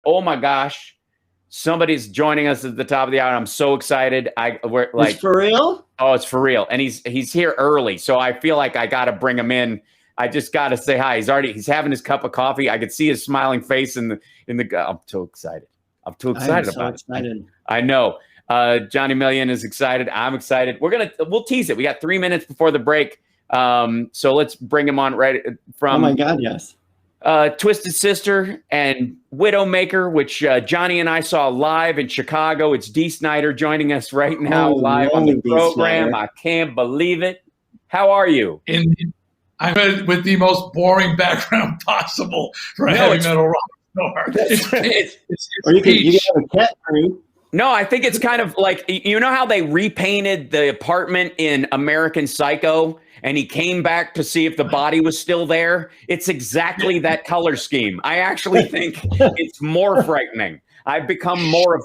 oh my gosh, somebody's joining us at the top of the hour. I'm so excited. We're like, it's for real? Oh, it's for real. And he's here early. So I feel like I got to bring him in. I just got to say hi. He's having his cup of coffee. I could see his smiling face in the, I'm too excited. I'm too excited about it. I know. Johnny Million is excited. I'm excited. We'll tease it. We got 3 minutes before the break. So let's bring him on right from. Oh my God, yes. Twisted Sister and Widowmaker, which Johnny and I saw live in Chicago. It's D. Snider joining us right now live on the program. I can't believe it. How are you? I'm with the most boring background possible for a heavy metal rock star. Or you can have a cat crew. No, I think it's kind of like, you know how they repainted the apartment in American Psycho and he came back to see if the body was still there? It's exactly that color scheme. I actually think it's more frightening. I've become more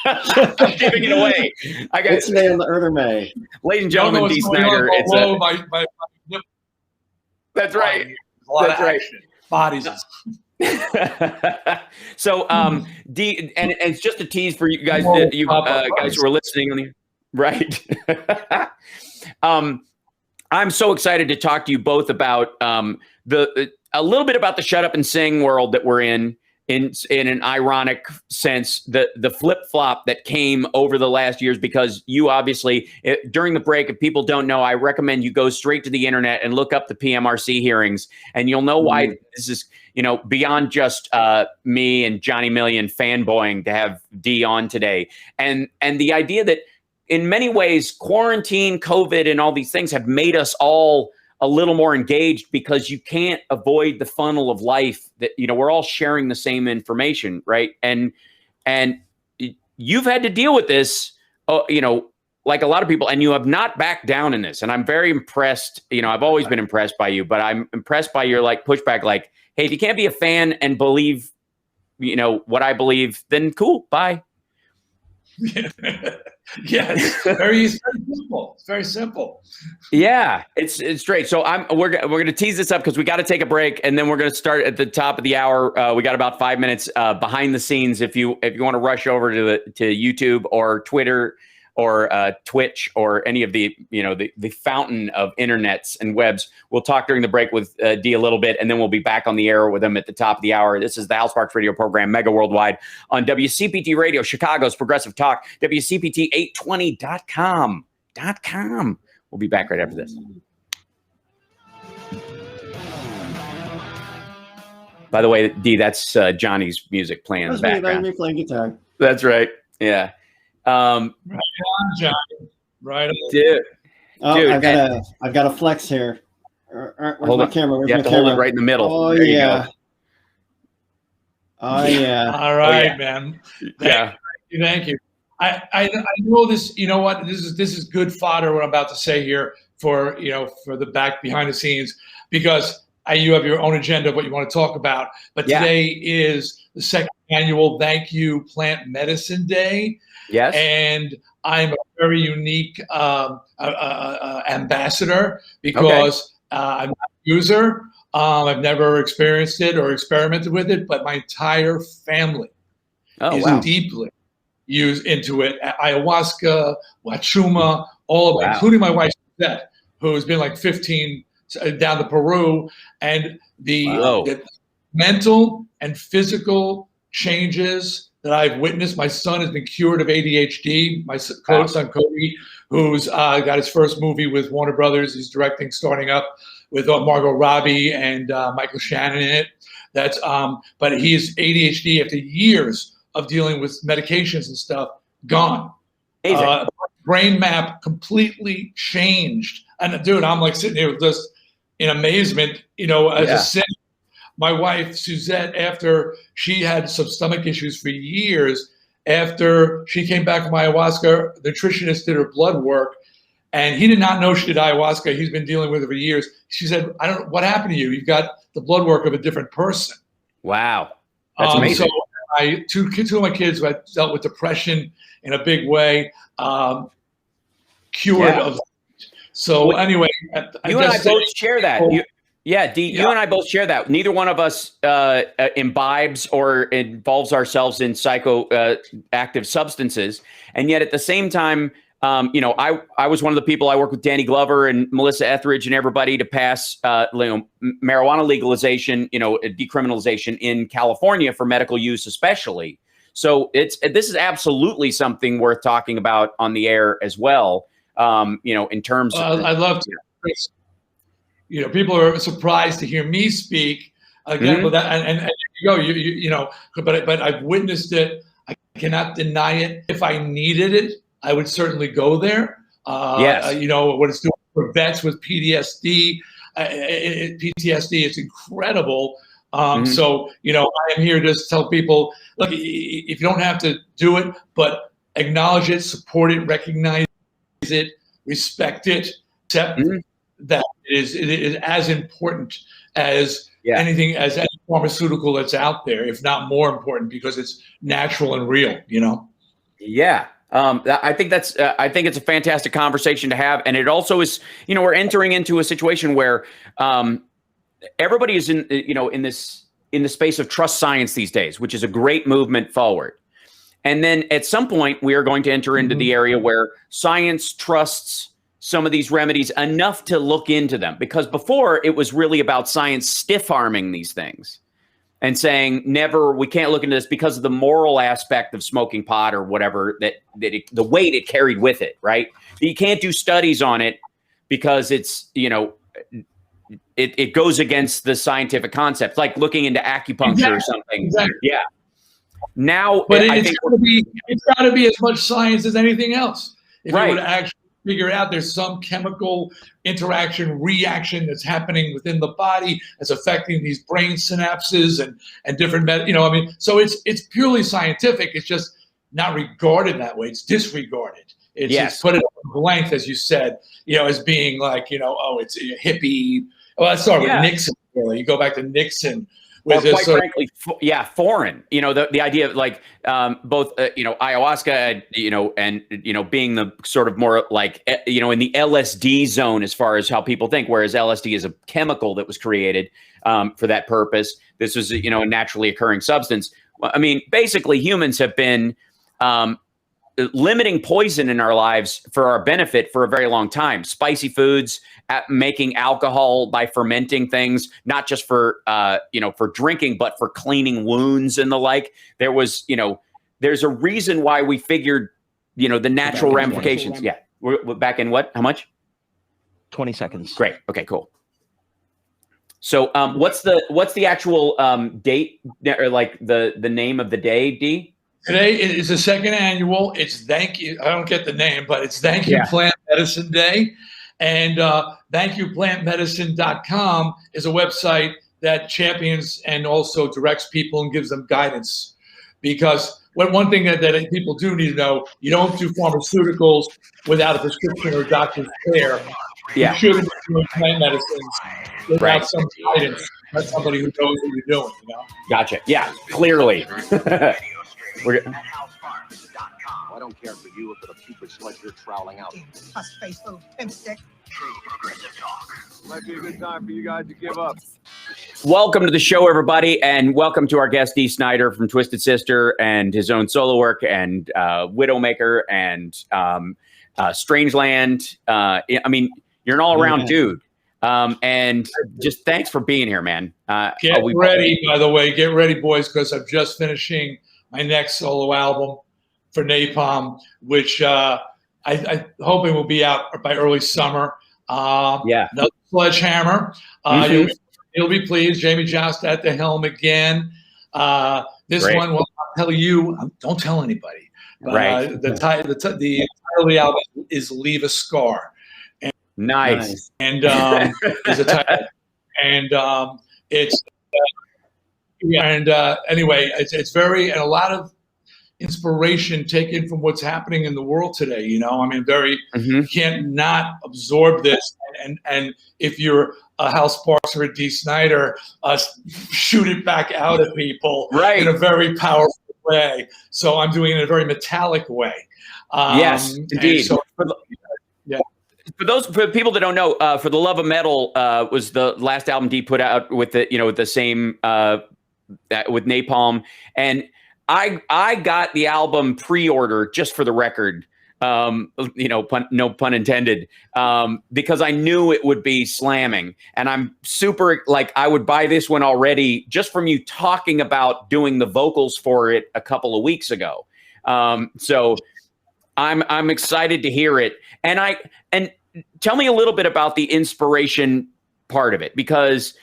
I'm giving it away. What's the name on the Earther May? Ladies and gentlemen, D. Snider. That's right. That's right. Bodies. So, D, and it's just a tease for you guys. Guys who are listening on the right. I'm so excited to talk to you both about a little bit about the Shut Up and Sing world that we're in an ironic sense, the flip-flop that came over the last years, because you obviously, during the break, if people don't know, I recommend you go straight to the internet and look up the PMRC hearings, and you'll know why this is, beyond just me and Johnny Million fanboying to have D on today. And the idea that in many ways, quarantine, COVID, and all these things have made us all a little more engaged, because you can't avoid the funnel of life that, we're all sharing the same information. Right. And you've had to deal with this, like a lot of people, and you have not backed down in this. And I'm very impressed. I've always been impressed by you, but I'm impressed by your pushback. Like, hey, if you can't be a fan and believe, what I believe, then cool. Bye. Yeah, it's very simple. It's very simple. Yeah, it's straight. So we're gonna tease this up because we got to take a break, and then we're gonna start at the top of the hour. We got about 5 minutes behind the scenes. If you want to rush over to YouTube or Twitter or Twitch or any of the the fountain of internets and webs, we'll talk during the break with D a little bit, and then we'll be back on the air with him at the top of the hour. This is the Hal Sparks radio program, Mega Worldwide, on WCPT Radio, Chicago's Progressive Talk, WCPT820.com. We'll be back right after this. By the way, D, that's Johnny's music playing in the background. That's me playing guitar. That's right. Yeah. Right on, Johnny. Right on. Dude. I've got a flex here. Where's my camera? You have to hold it right in the middle. Oh, yeah. Oh, yeah. All right, man. Thank you. I know this. You know what? This is good fodder. What I'm about to say here for the back behind the scenes, because you have your own agenda of what you want to talk about. But today is the second annual Thank You Plant Medicine Day. Yes. And I'm a very unique ambassador, because I'm not a user. I've never experienced it or experimented with it, but my entire family is deeply used into it. Ayahuasca, Wachuma, all of it, including my wife, Suzette, who has been like 15 down to Peru. And the mental and physical changes that I've witnessed. My son has been cured of ADHD. My son Cody, who's got his first movie with Warner Brothers, he's directing, starting up with Margot Robbie and Michael Shannon in it. But he's ADHD after years of dealing with medications and stuff, gone. Brain map completely changed. And dude, I'm like sitting here just in amazement, as a sin. My wife, Suzette, after she had some stomach issues for years, after she came back from ayahuasca, the nutritionist did her blood work, and he did not know she did ayahuasca. He's been dealing with it for years. She said, I don't know, what happened to you? You've got the blood work of a different person. Wow. That's amazing. So two of my kids who had dealt with depression in a big way, cured of. So anyway, you and I both share that. Yeah, Dee, you and I both share that. Neither one of us imbibes or involves ourselves in psychoactive substances. And yet at the same time, I was one of the people. I worked with Danny Glover and Melissa Etheridge and everybody to pass marijuana legalization, decriminalization in California for medical use, especially. So this is absolutely something worth talking about on the air as well. In terms of, I'd love to. People are surprised to hear me speak again, but that and but I've witnessed it. I cannot deny it. If I needed it, I would certainly go there. Yes. What it's doing for vets with PTSD. It's incredible. So, I am here to just tell people, look, if you don't have to do it, but acknowledge it, support it, recognize it, respect it, accept that it is as important as anything, as any pharmaceutical that's out there, if not more important, because it's natural and real, Yeah. I think it's a fantastic conversation to have. And it also is, we're entering into a situation where everybody is in the space of trust science these days, which is a great movement forward. And then at some point we are going to enter into the area where science trusts some of these remedies enough to look into them, because before it was really about science stiff-arming these things and saying, we can't look into this because of the moral aspect of smoking pot or whatever, the weight it carried with it, right? You can't do studies on it because it's, it goes against the scientific concept, like looking into acupuncture or something. Exactly. Yeah. Now, but it's got to be as much science as anything else. If you would actually figure out there's some chemical interaction reaction that's happening within the body that's affecting these brain synapses and different so it's purely scientific. It's just not regarded that way. It's disregarded. It's put it on blank, as you said, as being like, it's a hippie. Well, let's start with Nixon. Really, you go back to Nixon. Quite frankly, foreign. The idea of like both, ayahuasca, and being the sort of more like, in the LSD zone as far as how people think. Whereas LSD is a chemical that was created for that purpose. This was, a naturally occurring substance. I mean, basically, humans have been limiting poison in our lives for our benefit for a very long time. Spicy foods, making alcohol by fermenting things, not just for for drinking, but for cleaning wounds and the like. There was, there's a reason why we figured, the natural ramifications. Yeah, we're back in what? How much? 20 seconds. Great. Okay, cool. So, what's the actual date, or like the name of the day, D? Today is the second annual. It's Thank You. I don't get the name, but it's Thank You Plant Medicine Day. And thankyouplantmedicine.com is a website that champions and also directs people and gives them guidance. Because one thing that people do need to know, you don't do pharmaceuticals without a prescription or doctor's care. You shouldn't be doing plant medicines without some guidance. That's somebody who knows what you're doing. Gotcha. Yeah, clearly. I don't care for you if the stupid sludge you're troweling out. Face little pimp stick. True progressive talk. Might be a good time for you guys to give up. Welcome to the show, everybody, and welcome to our guest, D. Snider from Twisted Sister and his own solo work and Widowmaker and Strangeland. I mean, you're an all-around dude. And just thanks for being here, man. Get ready, by the way. Get ready, boys, because I'm just finishing my next solo album for Napalm, which I'm hoping will be out by early summer. Another Sledgehammer. You'll be pleased. Jamie Jost at the helm again. This one, well, I'll tell you. Don't tell anybody. The title of the album is "Leave a Scar." And, nice. And is a title. And it's. Anyway, it's very, and a lot of inspiration taken from what's happening in the world today. You can't not absorb this. And if you're a Hal Sparks or a D. Snider, shoot it back out at people in a very powerful way. So I'm doing it in a very metallic way. Yes, indeed. for people that don't know, For the Love of Metal was the last album Dee put out with the same with Napalm, and I got the album pre-order just for the record. No pun intended, because I knew it would be slamming, and I'm super I would buy this one already just from you talking about doing the vocals for it a couple of weeks ago. So I'm excited to hear it, and tell me a little bit about the inspiration part of it, because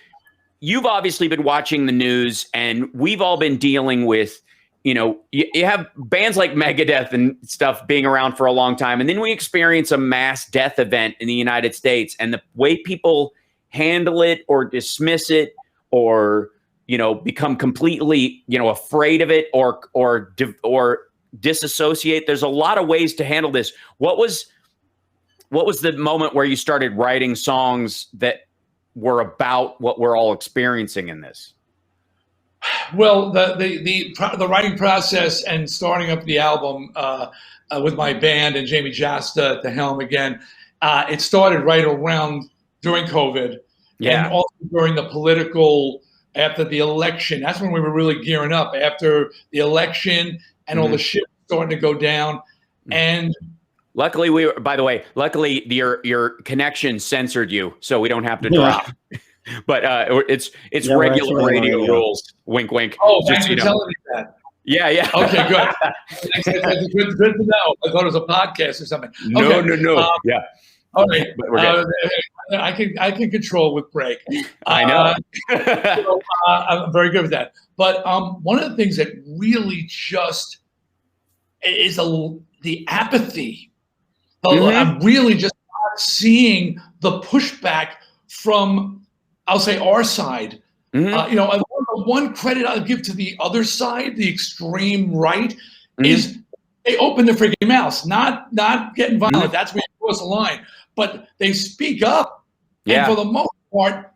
you've obviously been watching the news, and we've all been dealing with. You have bands like Megadeth and stuff being around for a long time. And then we experience a mass death event in the United States, and the way people handle it or dismiss it or, become completely, afraid of it or disassociate. There's a lot of ways to handle this. What was the moment where you started writing songs that were about what we're all experiencing in this? Well, the writing process and starting up the album with my band and Jamie Jasta at the helm again, it started right around during COVID, and also during the political after the election. That's when we were really gearing up after the election and all the shit starting to go down. And luckily, your connection censored you, so we don't have to drop. But it's regular radio rules. Wink, wink. Oh, thanks for telling me that. Yeah. Okay, good. That's good to know. I thought it was a podcast or something. No. Yeah. All right. I can control with break. I know. I'm very good with that. But one of the things that really just is the apathy. I'm really just not seeing the pushback from, I'll say, our side. One credit I'll give to the other side, the extreme right, is they open their freaking mouths, not getting violent. That's where you cross the line. But they speak up. Yeah. And for the most part,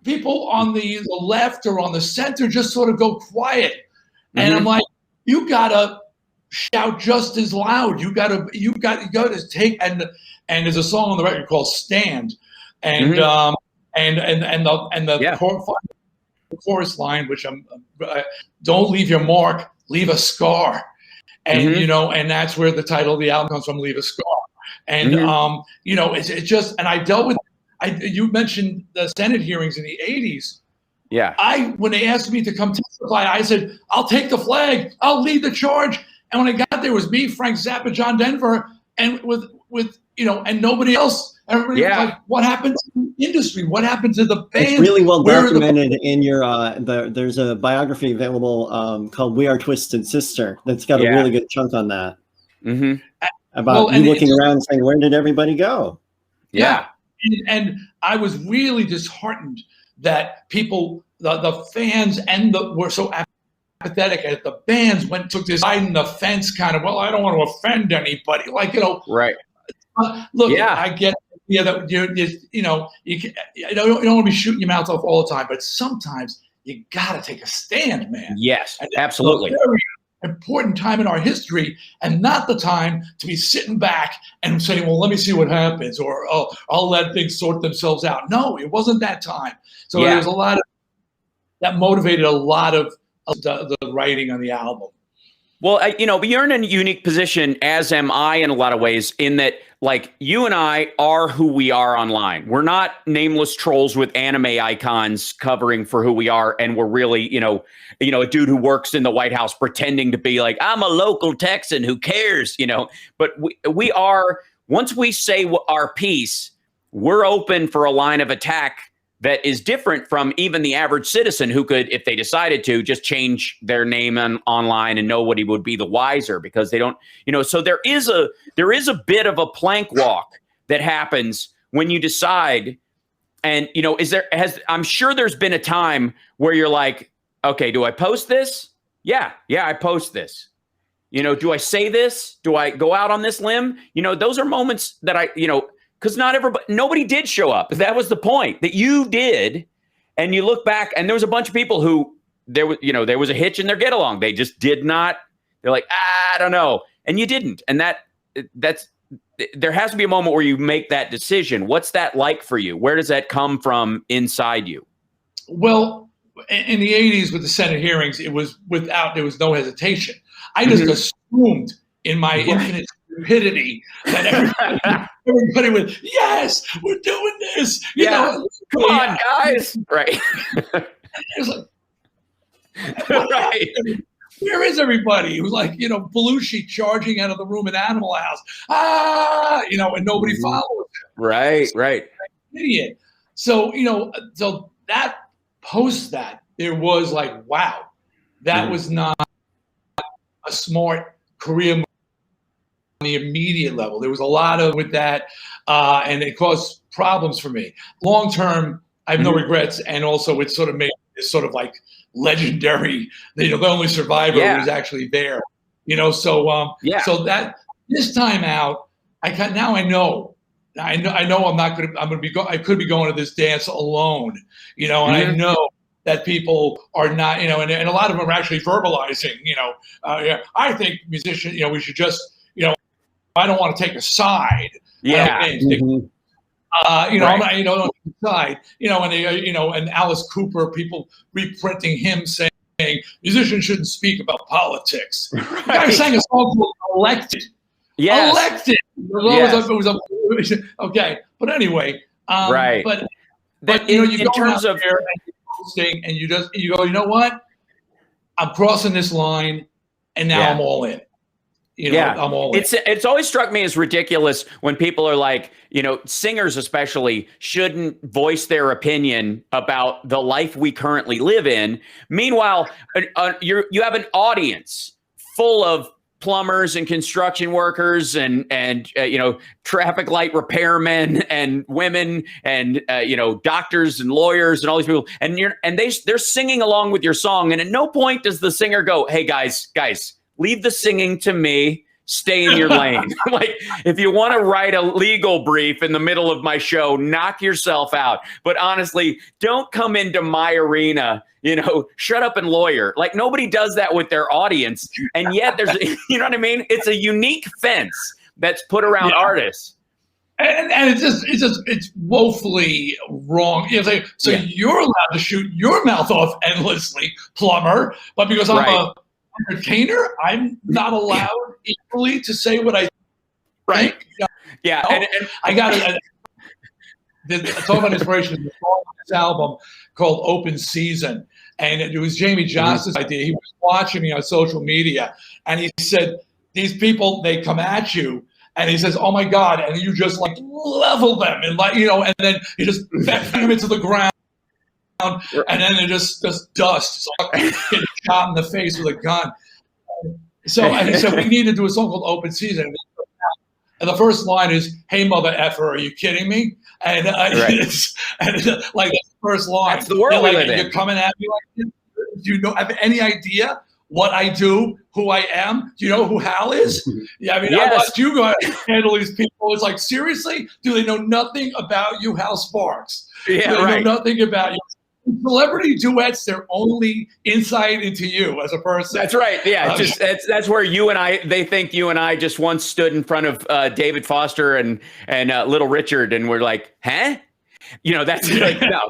people on the left or on the center just sort of go quiet. And I'm like, you gotta shout just as loud. You gotta take, and there's a song on the record called "Stand," and the chorus line, which don't leave your mark, leave a scar, and and that's where the title of the album comes from, "Leave a Scar." And it's just, and I dealt with. You mentioned the Senate hearings in the '80s. Yeah, when they asked me to come testify, I said, "I'll take the flag, I'll lead the charge." And when I got there, it was me, Frank Zappa, John Denver, and with and nobody else. Everybody was like, what happened to the industry? What happened to the band? It's really well documented in your there's a biography available called "We Are Twisted Sister" that's got a really good chunk on that. About you looking around and saying, where did everybody go? Yeah. And I was really disheartened that people, the fans were so apathetic, and the bands took this side in the fence kind of, well, I don't want to offend anybody. Right. Look, I get that you don't want to be shooting your mouth off all the time, but sometimes you got to take a stand, man. Yes, absolutely. It's a very important time in our history, and not the time to be sitting back and saying, well, let me see what happens, or I'll let things sort themselves out. No, it wasn't that time. So there was a lot of that motivated a lot of the writing on the album. Well, but you're in a unique position, as am I in a lot of ways, in that, you and I are who we are online. We're not nameless trolls with anime icons covering for who we are, and we're really, a dude who works in the White House pretending to be like, I'm a local Texan, who cares, But we are, once we say our piece, we're open for a line of attack that is different from even the average citizen who could, if they decided to, just change their name online and nobody would be the wiser, because they don't, so there is a bit of a plank walk that happens when you decide. And, I'm sure there's been a time where you're like, okay, do I post this? Yeah, I post this. Do I say this? Do I go out on this limb? Those are moments that because nobody did show up. That was the point, that you did. And you look back, and there was a bunch of people who there was a hitch in their get along. They just did not. They're like, I don't know. And you didn't. And that's there has to be a moment where you make that decision. What's that like for you? Where does that come from inside you? Well, in the 80s with the Senate hearings, there was no hesitation. I just assumed in my infinite stupidity that everybody would, yes, we're doing this. You know, come on, guys. Right. It was like, right. Where is everybody? It was like, Belushi charging out of the room in Animal House. And nobody followed him. Right. Idiot. So, so that post that, there was like, wow, that was not a smart career move on the immediate level. There was a lot of with that, and it caused problems for me. Long term, I have no regrets, and also it sort of made this sort of like legendary, the only survivor who was actually there. So that this time out, I know I'm I could be going to this dance alone, and I know that people are not, and a lot of them are actually verbalizing, I think musicians, we should just, I don't want to take a side. I'm not, on the side, and Alice Cooper, people reprinting him saying musicians shouldn't speak about politics. The guy sang a song called Elected. Yes. Elected. It was okay. But anyway, right. But you go out there and you're posting and you go, you know what? I'm crossing this line and now I'm all in. I'm all in. It's always struck me as ridiculous when people are like, singers especially shouldn't voice their opinion about the life we currently live in. Meanwhile, you have an audience full of plumbers and construction workers and traffic light repairmen and women and doctors and lawyers and all these people, and they're singing along with your song, and at no point does the singer go, hey guys, leave the singing to me. Stay in your lane. Like, if you want to write a legal brief in the middle of my show, knock yourself out. But honestly, don't come into my arena, shut up and lawyer. Like, nobody does that with their audience. And yet there's, you know what I mean? It's a unique fence that's put around artists. And it's woefully wrong. So you're allowed to shoot your mouth off endlessly, plumber, but because I'm a entertainer, I'm not allowed equally to say what I think. Yeah. And I got it. Talk about inspiration. There's a song on this album called Open Season. And it was Jamie Johnson's idea. He was watching me on social media and he said, these people, they come at you. And he says, oh my God. And you just like level them and and then you just bang them into the ground. And then they're just dust. So like getting shot in the face with a gun. So he said, we need to do a song called Open Season. And the first line is, hey, mother effer, are you kidding me? And it's like the first line. That's the world we live in. You're coming at me like this. Do you have any idea what I do, who I am? Do you know who Hal is? I watched you go handle these people. It's like, seriously? Do they know nothing about you, Hal Sparks? Yeah, do they know nothing about you? Celebrity duets, they're only insight into you as a person. That's right. Yeah, that's where they think you and I just once stood in front of David Foster and Little Richard, and we're like, huh? That's like, no,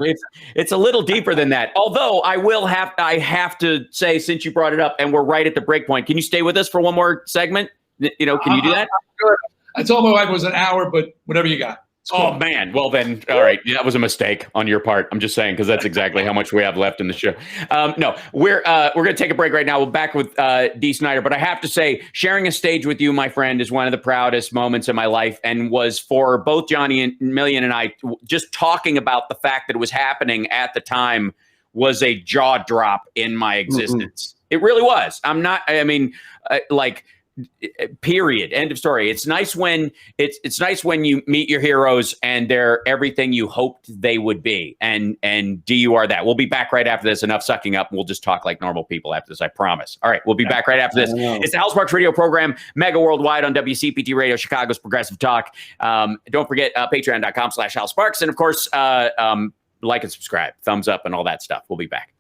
it's a little deeper than that. Although I have to say, since you brought it up, and we're right at the break point, can you stay with us for one more segment? Can you do that? I told my wife it was an hour, but whatever you got. Cool. Oh man, well then, all right, that was a mistake on your part. I'm just saying because that's exactly how much we have left in the show. No, we're gonna take a break right now. We're back with Dee Snider, but I have to say, sharing a stage with you, my friend, is one of the proudest moments in my life, and was for both Johnny and Million and I. Just talking about the fact that it was happening at the time was a jaw drop in my existence. It really was. Period. End of story. It's nice when nice when you meet your heroes and they're everything you hoped they would be. And Dee, you are that. We'll be back right after this. Enough sucking up. And we'll just talk like normal people after this. I promise. All right. We'll be back right after this. It's the Hal Sparks radio program, Mega Worldwide on WCPT Radio, Chicago's Progressive Talk. Don't forget patreon.com/Hal Sparks. And of course, like and subscribe, thumbs up and all that stuff. We'll be back.